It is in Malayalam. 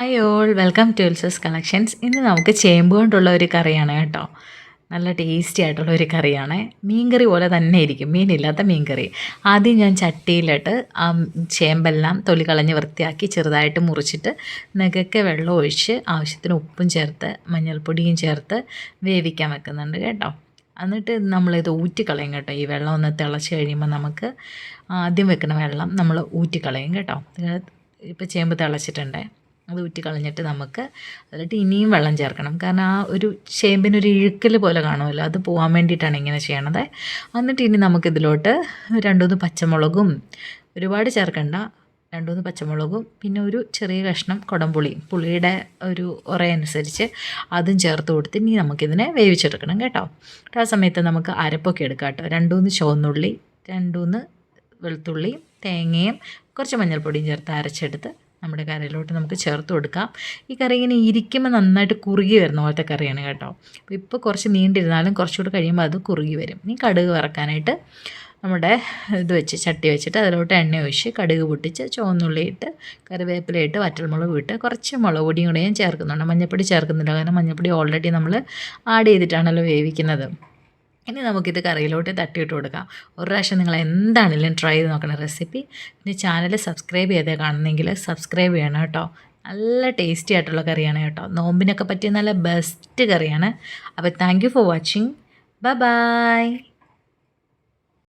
Hi all welcome to Elsa's collections. ഇന്ന് നമുക്ക് ചേമ്പ് കൊണ്ടുള്ള ഒരു കറിയാണ് കേട്ടോ. നല്ല ടേസ്റ്റി ആയിട്ടുള്ള ഒരു കറിയാണ്. മീൻകറി പോലെ തന്നെ ഇരിക്കും, മീനില്ലാത്ത മീൻകറി. ആദ്യം ഞാൻ ചട്ടിയിലിട്ട് ചേമ്പെല്ലാം തൊലി കളഞ്ഞ് വൃത്തിയാക്കി ചെറുതായിട്ട് മുറിച്ചിട്ട് നെകക്കെ വെള്ളം ഒഴിച്ച് ആവശ്യത്തിന് ഉപ്പും ചേർത്ത് മഞ്ഞൾപ്പൊടിയും ചേർത്ത് വേവിക്കാൻ വെക്കുന്നുണ്ട് കേട്ടോ. എന്നിട്ട് നമ്മളിത് ഊറ്റിക്കളയും കേട്ടോ. ഈ വെള്ളം ഒന്ന് തിളച്ച് കഴിയുമ്പോൾ നമുക്ക് ആദ്യം വെക്കുന്ന വെള്ളം നമ്മൾ ഊറ്റിക്കളയും കേട്ടോ. ഇപ്പോൾ ചേമ്പ് തിളച്ചിട്ടുണ്ട്, അത് ഊറ്റി കളഞ്ഞിട്ട് നമുക്ക് അതിലിട്ട് ഇനിയും വെള്ളം ചേർക്കണം. കാരണം ആ ഒരു ചേമ്പിനൊരു ഇഴുക്കൽ പോലെ കാണുമല്ലോ, അത് പോകാൻ വേണ്ടിയിട്ടാണ് ഇങ്ങനെ ചെയ്യണത്. എന്നിട്ട് ഇനി നമുക്കിതിലോട്ട് 2-3 പച്ചമുളകും, ഒരുപാട് ചേർക്കണ്ട, 2-3 പച്ചമുളകും പിന്നെ ഒരു ചെറിയ കഷ്ണം പുളിയുടെ ഒരു ഉറയനുസരിച്ച് അതും ചേർത്ത് കൊടുത്ത് ഇനി നമുക്കിതിനെ വേവിച്ചെടുക്കണം കേട്ടോ. ആ സമയത്ത് നമുക്ക് അരപ്പൊക്കെ എടുക്കാം കേട്ടോ. 2-3 ചുവന്നുള്ളി, 2-3 വെളുത്തുള്ളി, തേങ്ങയും കുറച്ച് മഞ്ഞൾപ്പൊടിയും ചേർത്ത് അരച്ചെടുത്ത് നമ്മുടെ കറിയിലോട്ട് നമുക്ക് ചേർത്ത് കൊടുക്കാം. ഈ കറി ഇങ്ങനെ ഇരിക്കുമ്പോൾ നന്നായിട്ട് കുറുകി വരുന്ന പോലത്തെ കറിയാണ് കേട്ടോ. അപ്പോൾ ഇപ്പോൾ കുറച്ച് നീണ്ടിരുന്നാലും കുറച്ചുകൂടി കഴിയുമ്പോൾ അത് കുറുകി വരും. ഇനി കടുക് വറക്കാനായിട്ട് നമ്മുടെ ഇത് വെച്ച് ചട്ടി വെച്ചിട്ട് അതിലോട്ട് എണ്ണ ഒഴിച്ച് കടുക് പൊട്ടിച്ച് ചുവന്നുള്ളി ഇട്ട് കറിവേപ്പില ഇട്ട് വറ്റൽമുളക് ഇട്ട് കുറച്ച് മുളക് പൊടിയും കൂടെ ഞാൻ ചേർക്കുന്നുണ്ട്. മഞ്ഞൾപ്പൊടി ചേർക്കുന്നില്ല, കാരണം മഞ്ഞൾപ്പൊടി ഓൾറെഡി നമ്മൾ ആഡ് ചെയ്തിട്ടാണല്ലോ വേവിക്കുന്നത്. ഇനി നമുക്കിത് കറിയിലോട്ട് തട്ടിയിട്ട് കൊടുക്കാം. ഒരു പ്രാവശ്യം നിങ്ങൾ എന്താണെങ്കിലും ട്രൈ ചെയ്ത് നോക്കണം റെസിപ്പി. പിന്നെ ചാനൽ സബ്സ്ക്രൈബ് ചെയ്തേ കാണുന്നെങ്കിൽ സബ്സ്ക്രൈബ് ചെയ്യണം കേട്ടോ. നല്ല ടേസ്റ്റി ആയിട്ടുള്ള കറിയാണ് കേട്ടോ. നോമ്പിനൊക്കെ പറ്റിയ നല്ല ബെസ്റ്റ് കറിയാണ്. അപ്പോൾ thank you for watching. Bye bye.